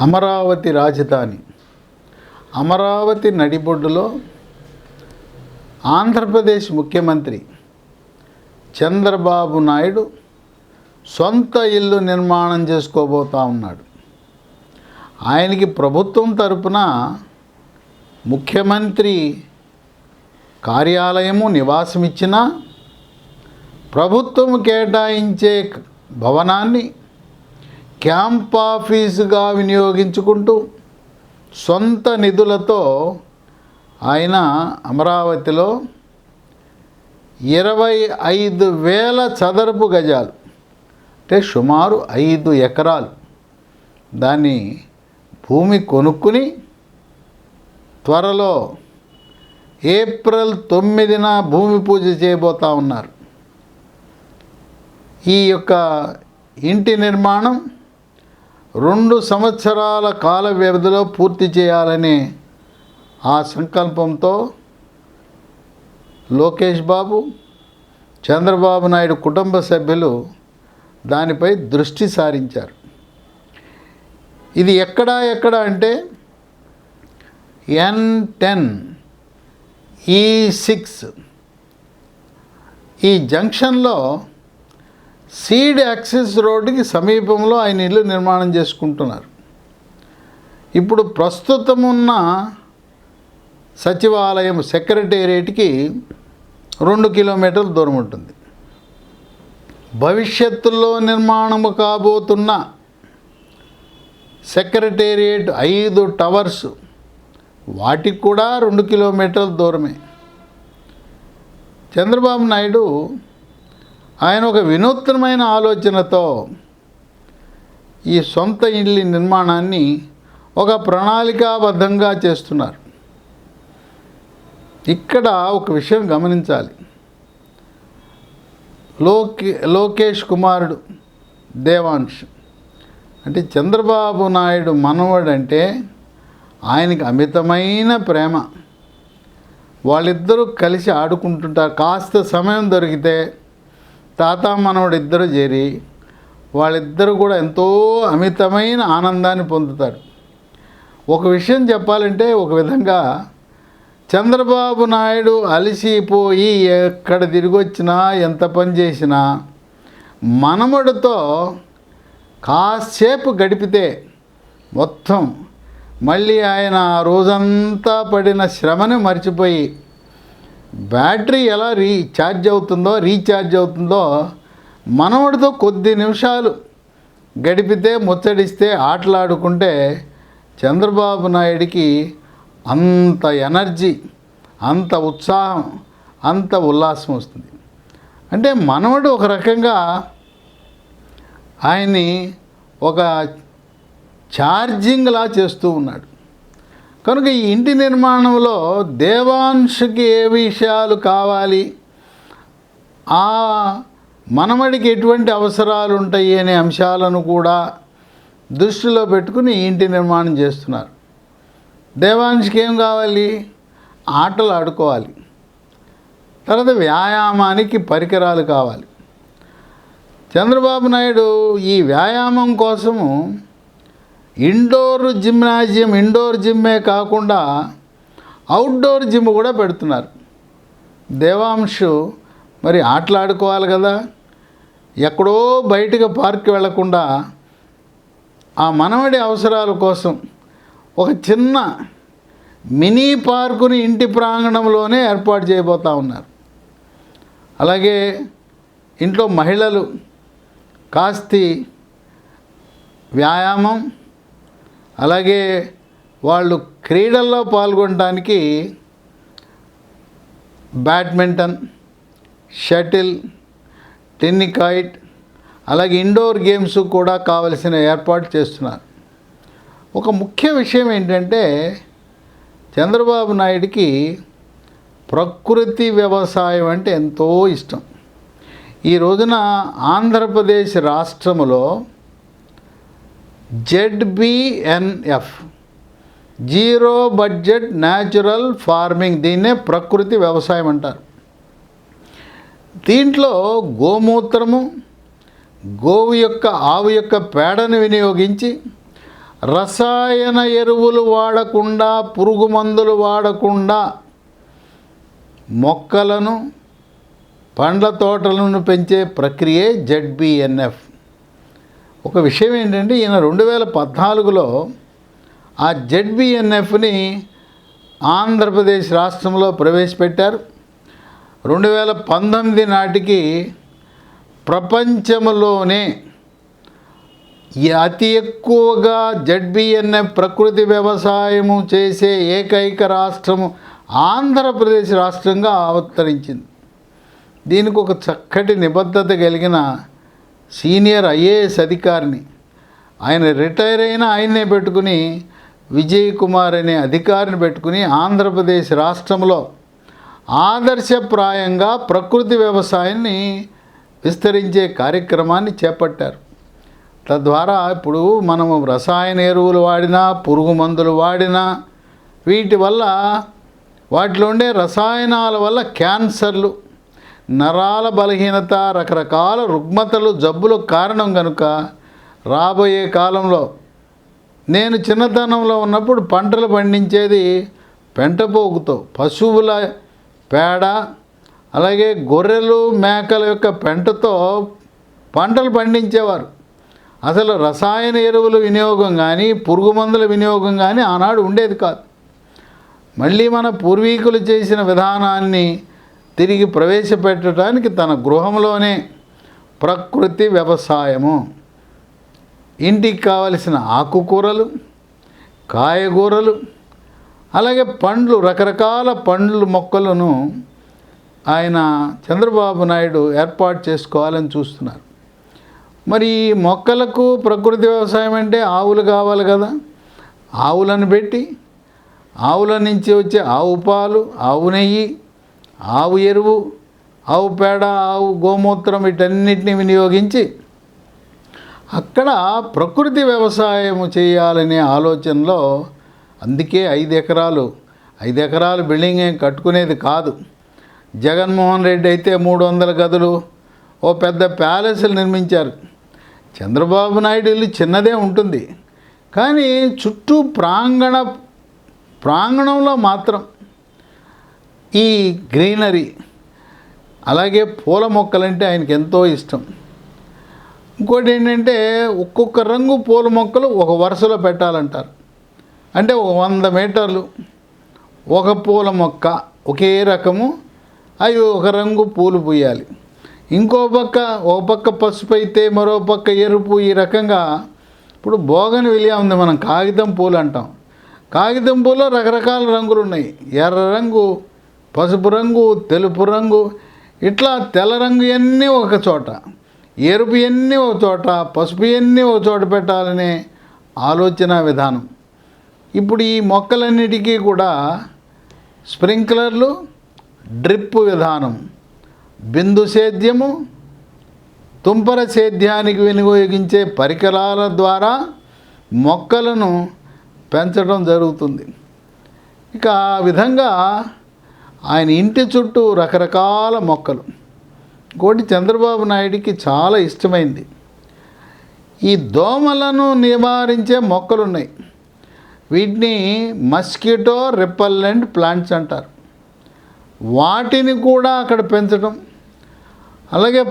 అమరావతి రాజధాని. అమరావతి నడిబొడ్డులో ఆంధ్రప్రదేశ్ ముఖ్యమంత్రి చంద్రబాబు నాయుడు సొంత ఇల్లు నిర్మాణం చేసుకోబోతా ఉన్నాడు. ఆయనకి ప్రభుత్వం తరపున ముఖ్యమంత్రి కార్యాలయము నివాసం ఇచ్చిన ప్రభుత్వం కేటాయించే భవనాన్ని క్యాంప్ ఆఫీసుగా వినియోగించుకుంటూ సొంత నిధులతో ఆయన అమరావతిలో 25,000 చదరపు గజాలు అంటే సుమారు 5 ఎకరాలు దాన్ని భూమి కొనుక్కుని త్వరలో ఏప్రిల్ 9న భూమి పూజ చేయబోతా ఉన్నారు. ఈ యొక్క ఇంటి నిర్మాణం 2 సంవత్సరాల కాల వ్యవధిలో పూర్తి చేయాలనే ఆ సంకల్పంతో లోకేష్ బాబు, చంద్రబాబు నాయుడు కుటుంబ సభ్యులు దానిపై దృష్టి సారించారు. ఇది ఎక్కడ అంటే N10 E6 ఈ జంక్షన్లో సీడ్ యాక్సెస్ రోడ్డుకి సమీపంలో ఆయన ఇల్లు నిర్మాణం చేసుకుంటున్నారు. ఇప్పుడు ప్రస్తుతం ఉన్న సచివాలయం సెక్రటేరియట్కి 2 కిలోమీటర్ల దూరం ఉంటుంది. భవిష్యత్తులో నిర్మాణము కాబోతున్న సెక్రటేరియట్ 5 టవర్స్ వాటికి కూడా 2 కిలోమీటర్ల దూరమే. చంద్రబాబు నాయుడు ఆయన ఒక వినూత్నమైన ఆలోచనతో ఈ సొంత ఇల్లు నిర్మాణాన్ని ఒక ప్రణాళికాబద్ధంగా చేస్తున్నారు. ఇక్కడ ఒక విషయం గమనించాలి. లోకేష్ కుమారుడు దేవాంశ్ అంటే చంద్రబాబు నాయుడు మనవడంటే ఆయనకి అమితమైన ప్రేమ. వాళ్ళిద్దరూ కలిసి ఆడుకుంటుంటారు. కాస్త సమయం దొరికితే తాత మనవడు ఇద్దరు చేరి వాళ్ళిద్దరూ కూడా ఎంతో అమితమైన ఆనందాన్ని పొందుతారు. ఒక విషయం చెప్పాలంటే ఒక విధంగా చంద్రబాబు నాయుడు అలసిపోయి ఎక్కడ తిరిగి వచ్చినా ఎంత పని చేసినా మనవడితో కాసేపు గడిపితే మొత్తం మళ్ళీ ఆయన ఆ రోజంతా పడిన శ్రమని మర్చిపోయి బ్యాటరీ ఎలా రీఛార్జ్ అవుతుందో మనవడితో కొద్ది నిమిషాలు గడిపితే ముచ్చడిస్తే ఆటలాడుకుంటే చంద్రబాబు నాయుడికి అంత ఎనర్జీ, అంత ఉత్సాహం, అంత ఉల్లాసం వస్తుంది. అంటే మనవడు ఒక రకంగా ఆయన్ని ఒక ఛార్జింగ్లా చేస్తూ ఉన్నాడు. కనుక ఈ ఇంటి నిర్మాణంలో దేవాంశకి ఏ విషయాలు కావాలి, ఆ మనవడికి ఎటువంటి అవసరాలు ఉంటాయి అనే అంశాలను కూడా దృష్టిలో పెట్టుకుని ఇంటి నిర్మాణం చేస్తున్నారు. దేవాంశ్కి ఏం కావాలి? ఆటలు ఆడుకోవాలి. తర్వాత వ్యాయామానికి పరికరాలు కావాలి. చంద్రబాబు నాయుడు ఈ వ్యాయామం కోసము ఇండోర్ జిమ్మే కాకుండా అవుట్డోర్ జిమ్ కూడా పెడుతున్నారు. దేవాంశ్ మరి ఆటలాడుకోవాలి కదా, ఎక్కడో బయటకు పార్క్ వెళ్లకుండా ఆ మనవడి అవసరాల కోసం ఒక చిన్న మినీ పార్కుని ఇంటి ప్రాంగణంలోనే ఏర్పాటు చేయబోతూ ఉన్నారు. అలాగే ఇంట్లో మహిళలు కాస్తి వ్యాయామం, అలాగే వాళ్ళు క్రీడల్లో పాల్గొనడానికి బ్యాడ్మింటన్, షటిల్, టెన్నికాయిట్, అలాగే ఇండోర్ గేమ్స్ కూడా కావలసిన ఏర్పాటు చేస్తున్నారు. ఒక ముఖ్య విషయం ఏంటంటే చంద్రబాబు నాయుడికి ప్రకృతి వ్యవసాయం అంటే ఎంతో ఇష్టం. ఈ రోజున ఆంధ్రప్రదేశ్ రాష్ట్రములో ZBNF zero budget natural farming, దీన్నే ప్రకృతి వ్యవసాయం అంటారు. దీంట్లో గోమూత్రము, ఆవు యొక్క పేడను వినియోగించి రసాయన ఎరువులు వాడకుండా, పురుగు మందులు వాడకుండా మొక్కలను, పండ్ల తోటలను పెంచే ప్రక్రియే ZBNF. ఒక విషయం ఏంటంటే, ఈయన 2014లో ఆ ZBNFని ఆంధ్రప్రదేశ్ రాష్ట్రంలో ప్రవేశపెట్టారు. 2019 నాటికి ప్రపంచంలోనే అతి ఎక్కువగా ZBNF ప్రకృతి వ్యవసాయము చేసే ఏకైక రాష్ట్రము ఆంధ్రప్రదేశ్ రాష్ట్రంగా అవతరించింది. దీనికి ఒక చక్కటి నిబద్ధత కలిగిన సీనియర్ IAS అధికారిని, ఆయన రిటైర్ అయిన ఆయన్నే పెట్టుకుని, విజయ్ కుమార్ అనే అధికారిని పెట్టుకుని ఆంధ్రప్రదేశ్ రాష్ట్రంలో ఆదర్శప్రాయంగా ప్రకృతి వ్యవసాయాన్ని విస్తరించే కార్యక్రమాన్ని చేపట్టారు. తద్వారా ఇప్పుడు మనము రసాయన ఎరువులు వాడినా, పురుగు మందులు వాడినా, వీటి వల్ల, వాటిలో ఉండే రసాయనాల వల్ల క్యాన్సర్లు, నరాల బలహీనత, రకరకాల రుగ్మతలు, జబ్బులకు కారణం కనుక రాబోయే కాలంలో, నేను చిన్నతనంలో ఉన్నప్పుడు పంటలు పండించేది పెంటపోగుతో, పశువుల పేడ, అలాగే గొర్రెలు మేకల యొక్క పెంటతో పంటలు పండించేవారు. అసలు రసాయన ఎరువుల వినియోగం కానీ, పురుగు మందుల వినియోగం కానీ ఆనాడు ఉండేది కాదు. మళ్ళీ మన పూర్వీకులు చేసిన విధానాన్ని తిరిగి ప్రవేశపెట్టడానికి తన గృహంలోనే ప్రకృతి వ్యవసాయము, ఇంటికి కావలసిన ఆకుకూరలు, కాయగూరలు, అలాగే పండ్లు, రకరకాల పండ్లు మొక్కలను ఆయన చంద్రబాబు నాయుడు ఏర్పాటు చేసుకోవాలని చూస్తున్నారు. మరి ఈ మొక్కలకు ప్రకృతి వ్యవసాయం అంటే ఆవులు కావాలి కదా. ఆవులను పెట్టి, ఆవుల నుంచి వచ్చే ఆవు పాలు, ఆవు నెయ్యి, ఆవు ఎరువు, ఆవు పేడ, ఆవు గోమూత్రం, వీటన్నిటిని వినియోగించి అక్కడ ప్రకృతి వ్యవసాయము చేయాలనే ఆలోచనలో, అందుకే 5 ఎకరాలు బిల్డింగ్ ఏం కట్టుకునేది కాదు. జగన్మోహన్ రెడ్డి అయితే 300 గదులు, ఓ పెద్ద ప్యాలెస్లు నిర్మించారు. చంద్రబాబు నాయుడు ఇల్లు చిన్నదే ఉంటుంది, కానీ చుట్టూ ప్రాంగణంలో మాత్రం ఈ గ్రీనరీ, అలాగే పూల మొక్కలంటే ఆయనకి ఎంతో ఇష్టం. ఇంకోటి ఏంటంటే, ఒక్కొక్క రంగు పూల మొక్కలు ఒక వరుసలో పెట్టాలంటారు. అంటే 100 మీటర్లు ఒక పూల మొక్క, ఒకే రకము, అవి ఒక రంగు పూలు పూయాలి. ఒక పక్క పసుపు అయితే మరో పక్క ఎరుపు, ఈ రకంగా. ఇప్పుడు బోగన్విలియా ఉంది, మనం కాగితం పూలు అంటాం. కాగితం పూలో రకరకాల రంగులు ఉన్నాయి. ఎర్ర రంగు, పసుపు రంగు, తెలుపు రంగు, ఇట్లా తెల్ల రంగు అన్నీ ఒక చోట, ఎరుపు అన్నీ ఒక చోట, పసుపు అన్నీ ఒక చోట పెట్టాలనే ఆలోచన విధానం. ఇప్పుడు ఈ మొక్కలన్నిటికీ కూడా స్ప్రింక్లర్లు, డ్రిప్ విధానం, బిందు సేద్యము, తుంపర సేద్యానికి వినియోగించే పరికరాల ద్వారా మొక్కలను పెంచడం జరుగుతుంది. ఇక ఆ విధంగా ఆయన ఇంటి చుట్టూ రకరకాల మొక్కలు. ఇంకోటి చంద్రబాబు నాయుడికి చాలా ఇష్టమైంది, ఈ దోమలను నివారించే మొక్కలు ఉన్నాయి. వీటిని మస్కిటో రిపెల్లెంట్ ప్లాంట్స్ అంటారు. వాటిని కూడా అక్కడ పెంచడం, అలాగే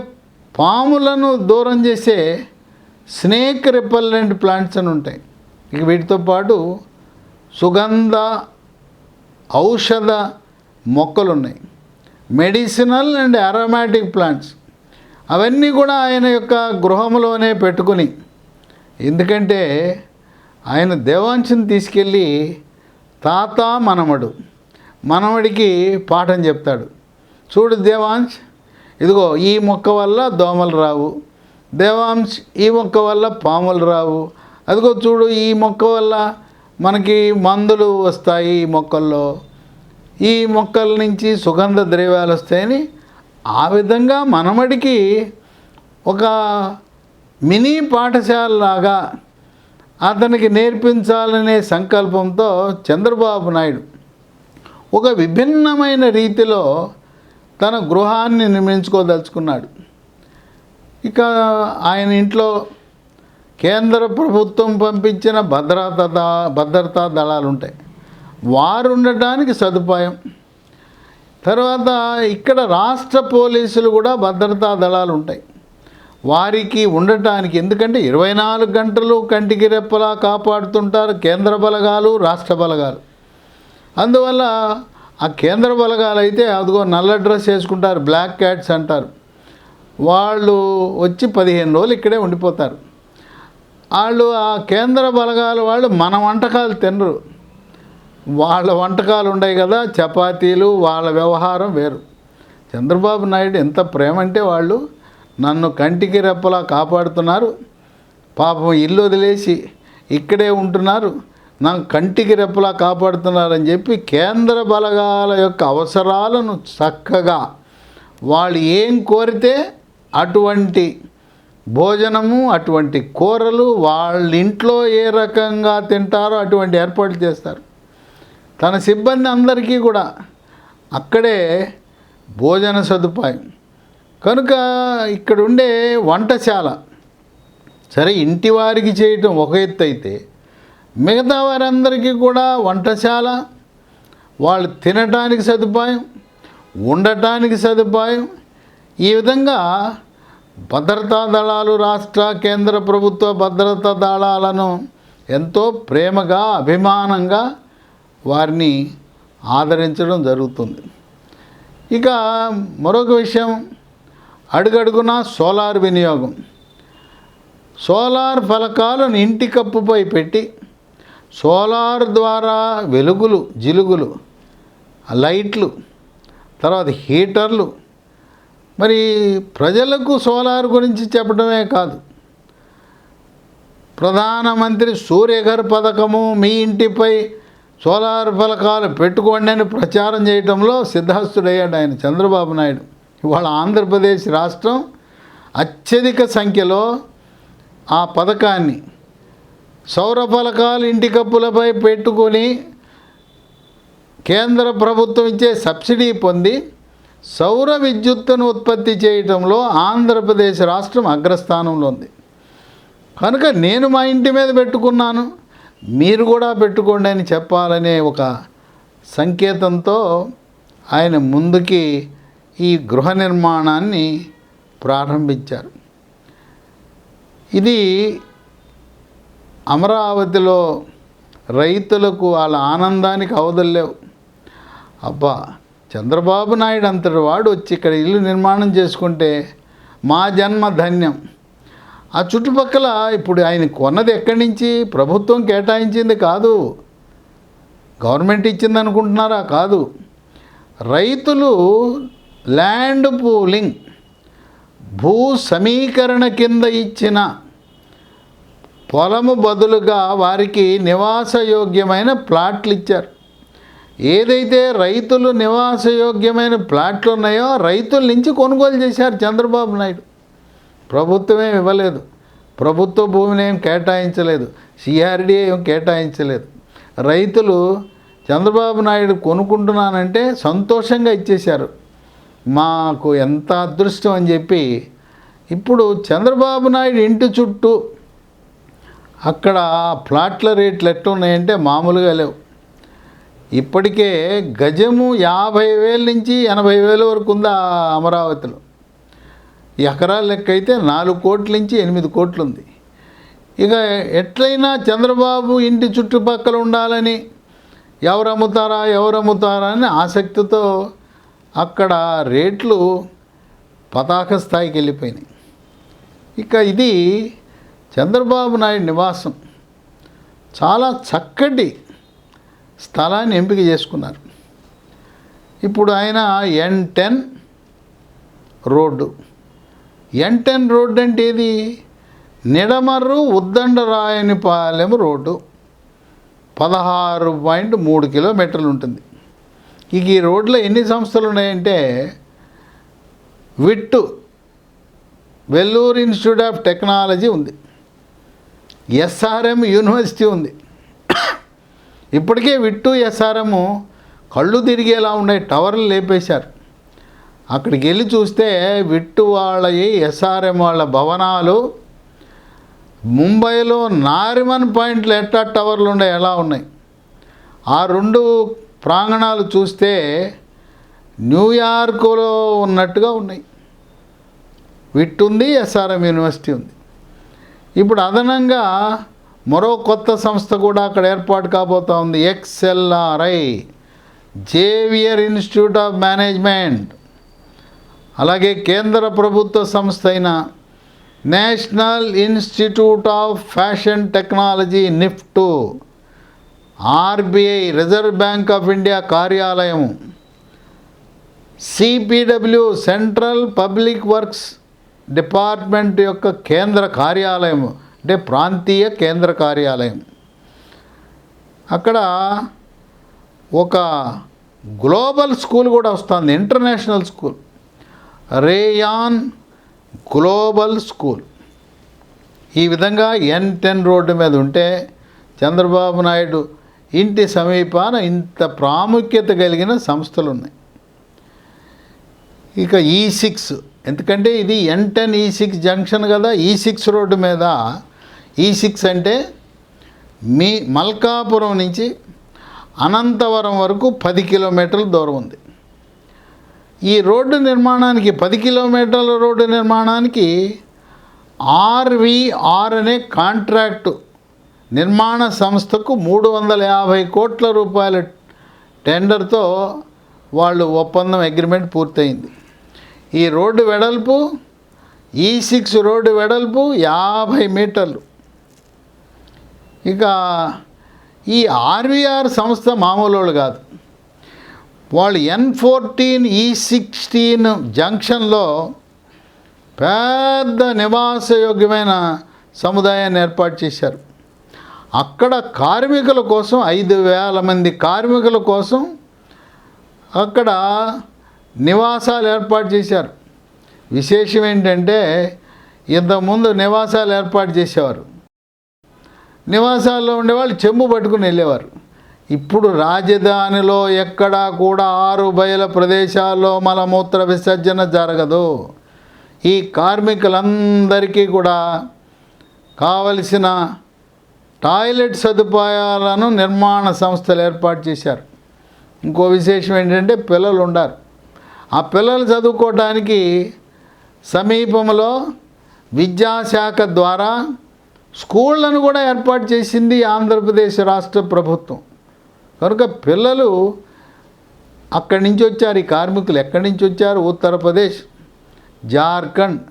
పాములను దూరం చేసే స్నేక్ రిపెల్లెంట్ ప్లాంట్స్ అని ఉంటాయి. ఇక వీటితో పాటు సుగంధ ఔషధ మొక్కలు ఉన్నాయి, మెడిసినల్ అండ్ అరోమాటిక్ ప్లాంట్స్. అవన్నీ కూడా ఆయన యొక్క గృహంలోనే పెట్టుకుని, ఎందుకంటే ఆయన దేవాంశని తీసుకెళ్ళి తాత మనవడికి పాఠం చెప్తాడు. చూడు దేవాంశ్, ఇదిగో ఈ మొక్క వల్ల దోమలు రావు, దేవాంశ్ ఈ మొక్క వల్ల పాములు రావు, అదిగో చూడు ఈ మొక్క వల్ల మనకి మందులు వస్తాయి, ఈ మొక్కల్లో ఈ మొక్కల నుంచి సుగంధ ద్రవ్యాలు వస్తాయని ఆ విధంగా మనమడికి ఒక మినీ పాఠశాలలాగా అతనికి నేర్పించాలనే సంకల్పంతో చంద్రబాబు నాయుడు ఒక విభిన్నమైన రీతిలో తన గృహాన్ని నిర్మించుకోదలుచుకున్నాడు. ఇక ఆయన ఇంట్లో కేంద్ర ప్రభుత్వం పంపించిన భద్రతా దళాలు ఉంటాయి, వారు ఉండటానికి సదుపాయం. తర్వాత ఇక్కడ రాష్ట్ర పోలీసులు కూడా భద్రతా దళాలు ఉంటాయి, వారికి ఉండటానికి. ఎందుకంటే 24 గంటలు కంటికి రెప్పలా కాపాడుతుంటారు కేంద్ర బలగాలు, రాష్ట్ర బలగాలు. అందువల్ల ఆ కేంద్ర బలగాలు అయితే అదిగో నల్ల డ్రెస్ వేసుకుంటారు, బ్లాక్ క్యాట్స్ అంటారు. వాళ్ళు వచ్చి 15 రోజులు ఇక్కడే ఉండిపోతారు. వాళ్ళు ఆ కేంద్ర బలగాల వాళ్ళు మన వంటకాలు తినరు, వాళ్ళ వంటకాలు ఉన్నాయి కదా, చపాతీలు, వాళ్ళ వ్యవహారం వేరు. చంద్రబాబు నాయుడు ఎంత ప్రేమ అంటే వాళ్ళు నన్ను కంటికి రెప్పలా కాపాడుతున్నారు, పాపం ఇల్లు వదిలేసి ఇక్కడే ఉంటున్నారు, నాకు కంటికి రెప్పలా కాపాడుతున్నారని చెప్పి కేంద్ర బలగాల యొక్క అవసరాలను చక్కగా వాళ్ళు ఏం కోరితే అటువంటి భోజనము, అటువంటి కూరలు, వాళ్ళ ఇంట్లో ఏ రకంగా తింటారో అటువంటి ఏర్పాట్లు చేస్తారు. తన సిబ్బంది అందరికీ కూడా అక్కడే భోజన సదుపాయం. కనుక ఇక్కడ ఉండే వంటశాల సరే ఇంటి వారికి చేయటం ఒక ఎత్తు అయితే, మిగతా వారందరికీ కూడా వంటశాల, వాళ్ళు తినటానికి సదుపాయం, ఉండటానికి సదుపాయం. ఈ విధంగా భద్రతా దళాలు, రాష్ట్ర కేంద్ర ప్రభుత్వ భద్రతా దళాలను ఎంతో ప్రేమగా, అభిమానంగా వారిని ఆదరించడం జరుగుతుంది. ఇక మరొక విషయం, అడుగడుగునా సోలార్ వినియోగం. సోలార్ ఫలకాలను ఇంటి కప్పుపై పెట్టి సోలార్ ద్వారా వెలుగులు, జిలుగులు, లైట్లు, తర్వాత హీటర్లు. మరి ప్రజలకు సోలార్ గురించి చెప్పడమే కాదు, ప్రధానమంత్రి సూర్యఘర్ పథకము, మీ ఇంటిపై సోలార్ ఫలకాలు పెట్టుకోండి అని ప్రచారం చేయడంలో సిద్ధహస్తుడయ్యాడు ఆయన చంద్రబాబు నాయుడు. ఇవాళ ఆంధ్రప్రదేశ్ రాష్ట్రం అత్యధిక సంఖ్యలో ఆ పథకాన్ని, సౌర ఫలకాలు ఇంటి కప్పులపై పెట్టుకొని కేంద్ర ప్రభుత్వం ఇచ్చే సబ్సిడీ పొంది సౌర విద్యుత్తును ఉత్పత్తి చేయడంలో ఆంధ్రప్రదేశ్ రాష్ట్రం అగ్రస్థానంలో ఉంది. కనుక నేను మా ఇంటి మీద పెట్టుకున్నాను, మీరు కూడా పెట్టుకోండి అని చెప్పాలనే ఒక సంకేతంతో ఆయన ముందుకి ఈ గృహ నిర్మాణాన్ని ప్రారంభించారు. ఇది అమరావతిలో రైతులకు వాళ్ళ ఆనందానికి అవధుల్లేవు. అబ్బా, చంద్రబాబు నాయుడు అంతటి వాడు వచ్చి ఇక్కడ ఇల్లు నిర్మాణం చేసుకుంటే మా జన్మ ధన్యం. ఆ చుట్టుపక్కల ఇప్పుడు ఆయన కొన్నది ఎక్కడి నుంచి? ప్రభుత్వం కేటాయించింది కాదు, గవర్నమెంట్ ఇచ్చింది అనుకుంటున్నారా? కాదు. రైతులు ల్యాండ్ పూలింగ్, భూ సమీకరణ కింద ఇచ్చిన పొలము బదులుగా వారికి నివాసయోగ్యమైన ప్లాట్లు ఇచ్చారు. ఏదైతే రైతులు నివాసయోగ్యమైన ప్లాట్లు ఉన్నాయో రైతుల నుంచి కొనుగోలు చేశారు చంద్రబాబు నాయుడు. ప్రభుత్వమే ఇవ్వలేదు, ప్రభుత్వ భూమిని ఏం కేటాయించలేదు, సిఆర్డీఏ ఏం కేటాయించలేదు. రైతులు చంద్రబాబు నాయుడు కొనుక్కుంటున్నానంటే సంతోషంగా ఇచ్చేశారు. మాకు ఎంత అదృష్టం అని చెప్పి ఇప్పుడు చంద్రబాబు నాయుడు ఇంటి చుట్టూ అక్కడ ప్లాట్ల రేట్లు ఎట్టున్నాయంటే మామూలుగా లేవు. ఇప్పటికే గజము 50,000 నుంచి 80,000 వరకు ఉంది అమరావతిలో. ఎకరాల లెక్క అయితే 4 కోట్ల నుంచి 8 కోట్లు ఉంది. ఇక ఎట్లయినా చంద్రబాబు ఇంటి చుట్టుపక్కల ఉండాలని ఎవరు అమ్ముతారా అని ఆసక్తితో అక్కడ రేట్లు పతాక స్థాయికి వెళ్ళిపోయినాయి. ఇక ఇది చంద్రబాబు నాయుడు నివాసం. చాలా చక్కటి స్థలాన్ని ఎంపిక చేసుకున్నారు. ఇప్పుడు ఆయన N10 రోడ్డు. N10 రోడ్డు అంటే ఇది నిడమర్రు ఉద్దండరాయనిపాలెం రోడ్డు 16.3 కిలోమీటర్లు ఉంటుంది. ఇక ఈ రోడ్లో ఎన్ని సంస్థలు ఉన్నాయంటే విట్టు, వెల్లూరు ఇన్స్టిట్యూట్ ఆఫ్ టెక్నాలజీ ఉంది, SRM యూనివర్సిటీ ఉంది. ఇప్పటికే విట్టు SRM కళ్ళు తిరిగేలా ఉండే టవర్లు లేపేశారు. అక్కడికి వెళ్ళి చూస్తే విట్టు వాళ్ళ SRM వాళ్ళ భవనాలు ముంబైలో నారిమన్ పాయింట్లు ఎట్టా టవర్లు ఉన్నాయి, ఎలా ఉన్నాయి. ఆ 2 ప్రాంగణాలు చూస్తే న్యూయార్క్లో ఉన్నట్టుగా ఉన్నాయి. విట్ ఉంది, ఎస్ఆర్ఎం యూనివర్సిటీ ఉంది. ఇప్పుడు అదనంగా మరో కొత్త సంస్థ కూడా అక్కడ ఏర్పాటు కాబోతూ ఉంది, XLRI, Xavier Institute of Management. అలాగే కేంద్ర ప్రభుత్వ సంస్థ అయిన National Institute of Fashion Technology NIFT, RBI Reserve Bank of India కార్యాలయం, CPW Central Public Works Department యొక్క కేంద్ర కార్యాలయం, అంటే ప్రాంతీయ కేంద్ర కార్యాలయం. అక్కడ ఒక గ్లోబల్ స్కూల్ కూడా వస్తుంది, international school, rayon global school. ఈ విధంగా N10 రోడ్డు మీద ఉంటే చంద్రబాబు నాయుడు ఇంటి సమీపాన ఇంత ప్రాముఖ్యత కలిగిన సంస్థలు ఉన్నాయి. ఇక E6, ఎందుకంటే ఇది N10 E6 జంక్షన్ కదా, E6 రోడ్డు మీద. E6 అంటే మీ మల్కాపురం నుంచి అనంతవరం వరకు 10 కిలోమీటర్ల దూరం ఉంది. ఈ రోడ్డు నిర్మాణానికి 10 కిలోమీటర్ల రోడ్డు నిర్మాణానికి RVR అనే కాంట్రాక్టు నిర్మాణ సంస్థకు 350 కోట్ల రూపాయల టెండర్తో వాళ్ళు ఒప్పందం అగ్రిమెంట్ పూర్తయింది. ఈ రోడ్డు వెడల్పు, E6 రోడ్డు వెడల్పు 50 మీటర్లు. ఇక ఈ RVR సంస్థ మామూలు వాళ్ళు కాదు. వాళ్ళు N14 E16 జంక్షన్లో పెద్ద నివాసయోగ్యమైన సముదాయాన్ని ఏర్పాటు చేశారు. అక్కడ కార్మికుల కోసం 5,000 మంది కార్మికుల కోసం అక్కడ నివాసాలు ఏర్పాటు చేశారు. విశేషం ఏంటంటే ఇంతకుముందు నివాసాలు ఏర్పాటు చేసేవారు, నివాసాల్లో ఉండేవాళ్ళు చెంబు పట్టుకుని వెళ్ళేవారు. ఇప్పుడు రాజధానిలో ఎక్కడా కూడా 6 బయల ప్రదేశాల్లో మలమూత్ర విసర్జన జరగదు. ఈ కార్మికులందరికీ కూడా కావలసిన టాయిలెట్ సదుపాయాలను నిర్మాణ సంస్థలు ఏర్పాటు చేశారు. ఇంకో విశేషం ఏంటంటే పిల్లలు ఉండారు. ఆ పిల్లలు చదువుకోవడానికి సమీపంలో విద్యాశాఖ ద్వారా స్కూళ్ళను కూడా ఏర్పాటు చేసింది ఆంధ్రప్రదేశ్ రాష్ట్ర ప్రభుత్వం. కనుక పిల్లలు అక్కడి నుంచి వచ్చారు. ఈ కార్మికులు ఎక్కడి నుంచి వచ్చారు? ఉత్తరప్రదేశ్, జార్ఖండ్,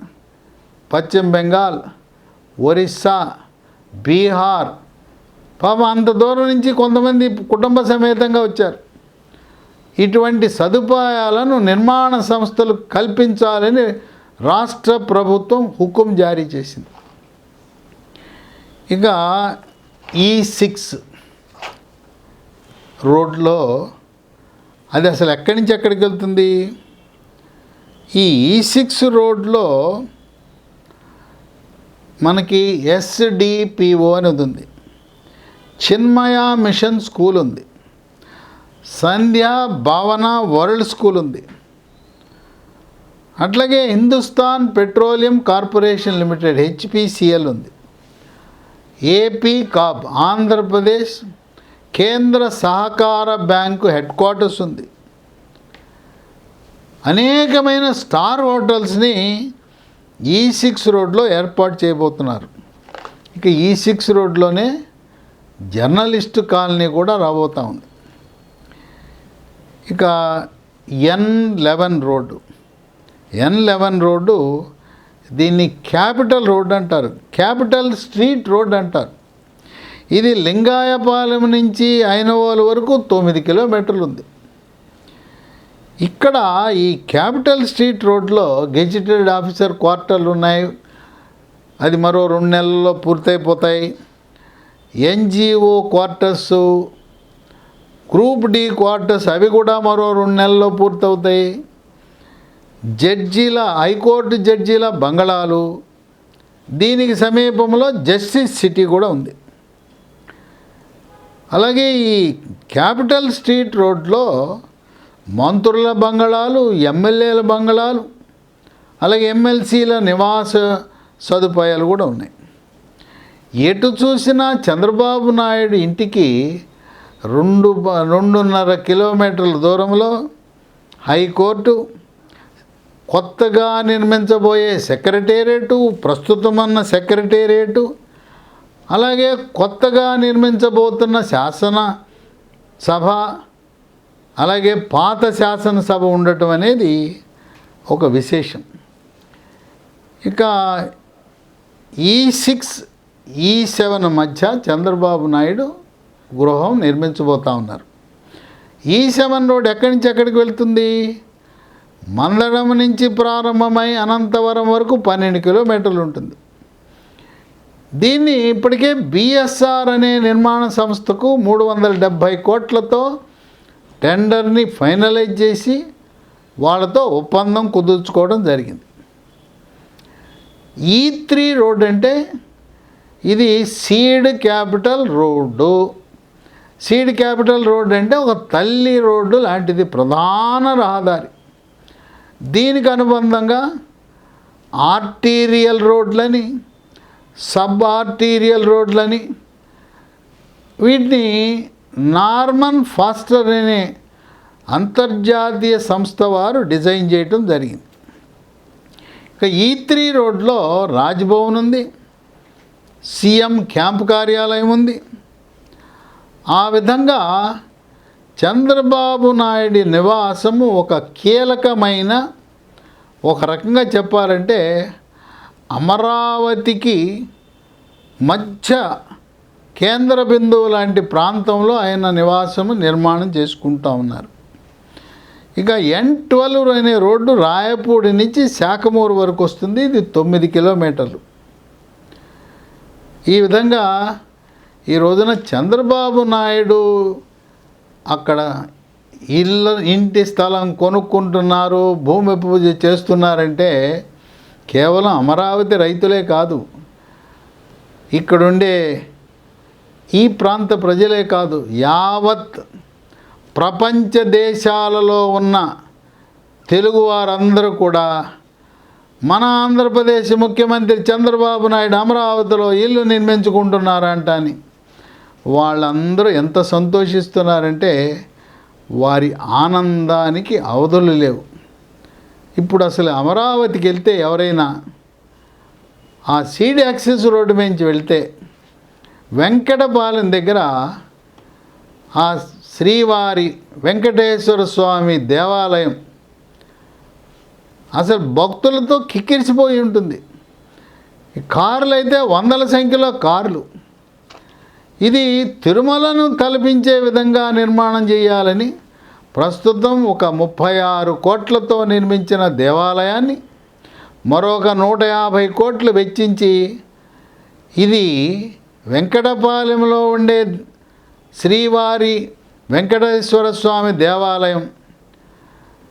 పశ్చిమ బెంగాల్, ఒరిస్సా, బీహార్, పాపం అంత దూరం నుంచి కొంతమంది కుటుంబ సమేతంగా వచ్చారు. ఇటువంటి సదుపాయాలను నిర్మాణ సంస్థలు కల్పించాలని రాష్ట్ర ప్రభుత్వం హుకుం జారీ చేసింది. ఇక E6 రోడ్లో అది అసలు ఎక్కడి నుంచి ఎక్కడికి వెళ్తుంది? ఈ E6 రోడ్లో మనకి SDPO అనేది ఉంది, చిన్మయ మిషన్ స్కూల్ ఉంది, సంధ్యా భావన వరల్డ్ స్కూల్ ఉంది, అట్లాగే Hindustan petroleum corporation limited HPCL ఉంది, ఏపీ కాప్ ఆంధ్రప్రదేశ్ కేంద్ర సహకార బ్యాంకు హెడ్ క్వార్టర్స్ ఉంది. అనేకమైన స్టార్ హోటల్స్ని E6 రోడ్లో ఏర్పాటు చేయబోతున్నారు. ఇక E6 రోడ్లోనే జర్నలిస్టు కాలనీ కూడా రాబోతూ ఉంది. ఇక N11 రోడ్డు, N11 రోడ్డు దీన్ని క్యాపిటల్ రోడ్ అంటారు, క్యాపిటల్ స్ట్రీట్ రోడ్ అంటారు. ఇది లింగాయపాలెం నుంచి ఐనవోలు వరకు 9 కిలోమీటర్లు ఉంది. ఇక్కడ ఈ క్యాపిటల్ స్ట్రీట్ రోడ్లో గెజిటెడ్ ఆఫీసర్ క్వార్టర్లు ఉన్నాయి, అది మరో 2 నెలల్లో పూర్తయిపోతాయి. NGO quarters, group D quarters అవి కూడా మరో 2 నెలల్లో పూర్తవుతాయి. జడ్జీల హైకోర్టు జడ్జీల బంగళాలు, దీనికి సమీపంలో జస్టిస్ సిటీ కూడా ఉంది. అలాగే ఈ క్యాపిటల్ స్ట్రీట్ రోడ్లో మంత్రుల బంగళాలు, ఎమ్మెల్యేల బంగళాలు, అలాగే MLCల నివాస సదుపాయాలు కూడా ఉన్నాయి. ఎటు చూసినా చంద్రబాబు నాయుడు ఇంటికి 2.5 కిలోమీటర్ల దూరంలో హైకోర్టు, కొత్తగా నిర్మించబోయే సెక్రటేరియటు, ప్రస్తుతం ఉన్న సెక్రటేరియటు, అలాగే కొత్తగా నిర్మించబోతున్న శాసన సభ, అలాగే పాత శాసనసభ ఉండటం అనేది ఒక విశేషం. ఇక E6, E7 మధ్య చంద్రబాబు నాయుడు గృహం నిర్మించబోతూ ఉన్నారు. E7 రోడ్ ఎక్కడి నుంచి ఎక్కడికి వెళ్తుంది? మందడం నుంచి ప్రారంభమై అనంతవరం వరకు 12 కిలోమీటర్లు ఉంటుంది. దీన్ని ఇప్పటికే బిఎస్ఆర్ అనే నిర్మాణ సంస్థకు 370 కోట్లతో టెండర్ని ఫైనలైజ్ చేసి వాళ్ళతో ఒప్పందం కుదుర్చుకోవడం జరిగింది. E3 రోడ్ అంటే ఇది seed capital road. Seed capital road అంటే ఒక తల్లి రోడ్డు లాంటిది, ప్రధాన రహదారి. దీనికి అనుబంధంగా ఆర్టీరియల్ రోడ్లని, సబ్ ఆర్టీరియల్ రోడ్లని, వీటిని నార్మన్ ఫాస్టర్ అనే అంతర్జాతీయ సంస్థ వారు డిజైన్ చేయటం జరిగింది. ఇక E3 రోడ్లో రాజ్భవన్ ఉంది, సీఎం క్యాంప్ కార్యాలయం ఉంది. ఆ విధంగా చంద్రబాబు నాయుడి నివాసము ఒక కీలకమైన, ఒక రకంగా చెప్పాలంటే అమరావతికి మధ్య కేంద్ర బిందువు లాంటి ప్రాంతంలో ఆయన నివాసము నిర్మాణం చేసుకుంటూ ఉన్నారు. ఇక N12 అనే రోడ్డు రాయపూడి నుంచి శాఖమూరు వరకు వస్తుంది. ఇది 9 కిలోమీటర్లు. ఈ విధంగా ఈ రోజున చంద్రబాబు నాయుడు అక్కడ ఇంటి స్థలం కొనుక్కుంటున్నారు, భూమి పూజ చేస్తున్నారంటే కేవలం అమరావతి రైతులే కాదు, ఇక్కడుండే ఈ ప్రాంత ప్రజలే కాదు, యావత్ ప్రపంచ దేశాలలో ఉన్న తెలుగు వారందరూ కూడా మన ఆంధ్రప్రదేశ్ ముఖ్యమంత్రి చంద్రబాబు నాయుడు అమరావతిలో ఇల్లు నిర్మించుకుంటున్నారంట అని వాళ్ళందరూ ఎంత సంతోషిస్తున్నారంటే వారి ఆనందానికి అవధులు లేవు. ఇప్పుడు అసలు అమరావతికి వెళ్తే ఎవరైనా ఆ సీడ్ యాక్సెస్ రోడ్డు నుంచి వెళ్తే వెంకటపాలెం దగ్గర ఆ శ్రీవారి వెంకటేశ్వర స్వామి దేవాలయం అసలు భక్తులతో కిక్కిరిసిపోయి ఉంటుంది. ఈ కార్లు అయితే వందల సంఖ్యలో కార్లు. ఇది తిరుమలను తలపించే విధంగా నిర్మాణం చేయాలని ప్రస్తుతం ఒక 36 కోట్లతో నిర్మించిన దేవాలయాన్ని మరొక 150 కోట్లు వెచ్చించి ఇది వెంకటపాలెంలో ఉండే శ్రీవారి వెంకటేశ్వర స్వామి దేవాలయం,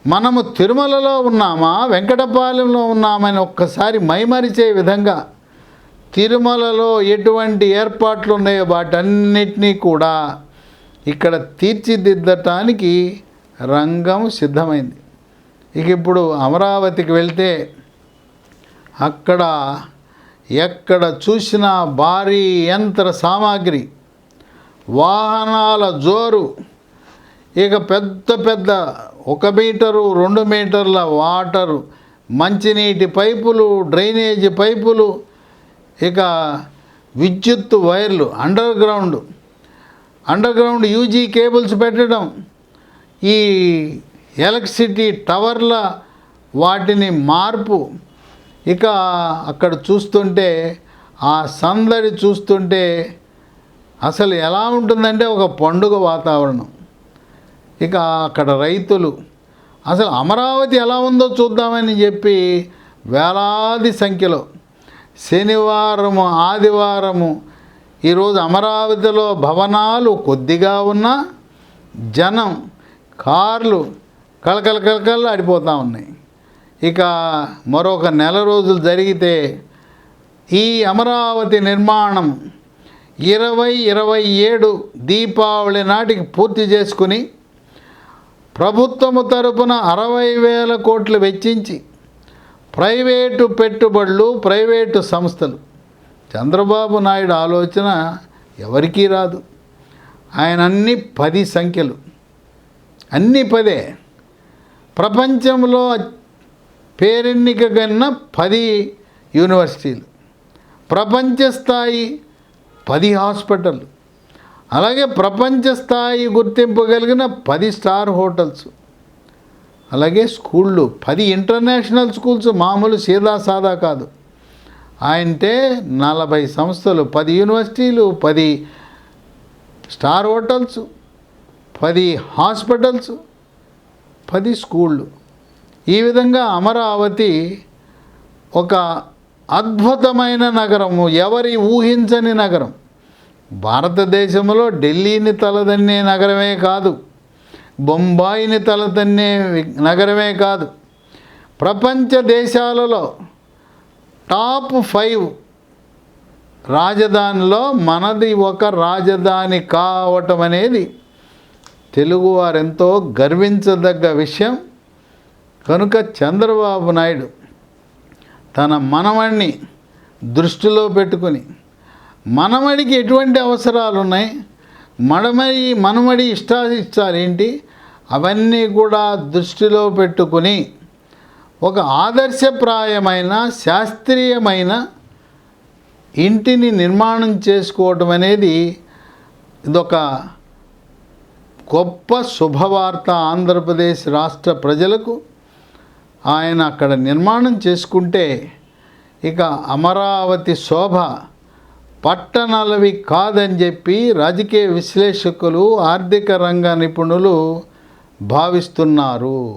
మనము తిరుమలలో ఉన్నామా వెంకటపాలెంలో ఉన్నామని ఒక్కసారి మైమరిచే విధంగా తిరుమలలో ఎటువంటి ఏర్పాట్లు ఉన్నాయో వాటన్నిటినీ కూడా ఇక్కడ తీర్చిదిద్దటానికి రంగం సిద్ధమైంది. ఇక ఇప్పుడు అమరావతికి వెళ్తే అక్కడ ఎక్కడ చూసినా భారీ యంత్ర సామాగ్రి, వాహనాల జోరు, ఇక పెద్ద పెద్ద 1 మీటరు 2 మీటర్ల వాటరు, మంచినీటి పైపులు, డ్రైనేజీ పైపులు, ఇక విద్యుత్ వైర్లు, అండర్ గ్రౌండ్ యూజీ కేబుల్స్ పెట్టడం, ఈ ఎలక్ట్రిసిటీ టవర్ల వాటిని మార్పు. ఇక అక్కడ చూస్తుంటే ఆ సందడి చూస్తుంటే అసలు ఎలా ఉంటుందంటే ఒక పండుగ వాతావరణం. ఇక అక్కడ రైతులు అసలు అమరావతి ఎలా ఉందో చూద్దామని చెప్పి వేలాది సంఖ్యలో శనివారము ఆదివారము ఈరోజు అమరావతిలో భవనాలు కొద్దిగా ఉన్నా జనం కార్లు కలకల ఆడిపోతూ ఉన్నాయి. ఇక మరొక నెల రోజులు జరిగితే ఈ అమరావతి నిర్మాణం 2027 దీపావళి నాటికి పూర్తి చేసుకుని ప్రభుత్వము తరపున 60,000 కోట్లు వెచ్చించి ప్రైవేటు పెట్టుబడులు, ప్రైవేటు సంస్థలు చంద్రబాబు నాయుడు ఆలోచన ఎవరికీ రాదు. ఆయన అన్ని 10 సంఖ్యలు, అన్ని 10. ప్రపంచంలో పేరెన్నిక కన్నా 10 యూనివర్సిటీలు, ప్రపంచ స్థాయి 10 హాస్పిటళ్ళు, అలాగే ప్రపంచ స్థాయి గుర్తింపు కలిగిన 10 స్టార్ హోటల్స్, అలాగే స్కూళ్ళు 10 ఇంటర్నేషనల్ స్కూల్స్, మామూలు సీదా సాదా కాదు. అంటే 40 సంస్థలు, 10 యూనివర్సిటీలు, 10 స్టార్ హోటల్స్, 10 హాస్పిటల్స్, 10 స్కూళ్ళు. ఈ విధంగా అమరావతి ఒక అద్భుతమైన నగరము, ఎవరి ఊహించని నగరం. భారతదేశంలో ఢిల్లీని తలదన్నే నగరమే కాదు, బొంబాయిని తలదన్నే నగరమే కాదు, ప్రపంచ దేశాలలో టాప్ 5 రాజధానిలో మనది ఒక రాజధాని కావటం అనేది తెలుగువారెంతో గర్వించదగ్గ విషయం. కనుక చంద్రబాబు నాయుడు తన మనమడిని దృష్టిలో పెట్టుకుని, మనమడికి ఎటువంటి అవసరాలు ఉన్నాయి, మనమడి ఇష్టాలు ఏంటి, అవన్నీ కూడా దృష్టిలో పెట్టుకుని ఒక ఆదర్శప్రాయమైన శాస్త్రీయమైన ఇంటిని నిర్మాణం చేసుకోవటం అనేది ఇదొక గొప్ప శుభవార్త ఆంధ్రప్రదేశ్ రాష్ట్ర ప్రజలకు. ఆయన అక్కడ నిర్మాణం చేసుకుంటే ఇక అమరావతి శోభ పట్టణాలవి కాదని చెప్పి రాజకీయ విశ్లేషకులు, ఆర్థిక రంగ నిపుణులు భావిస్తున్నారు.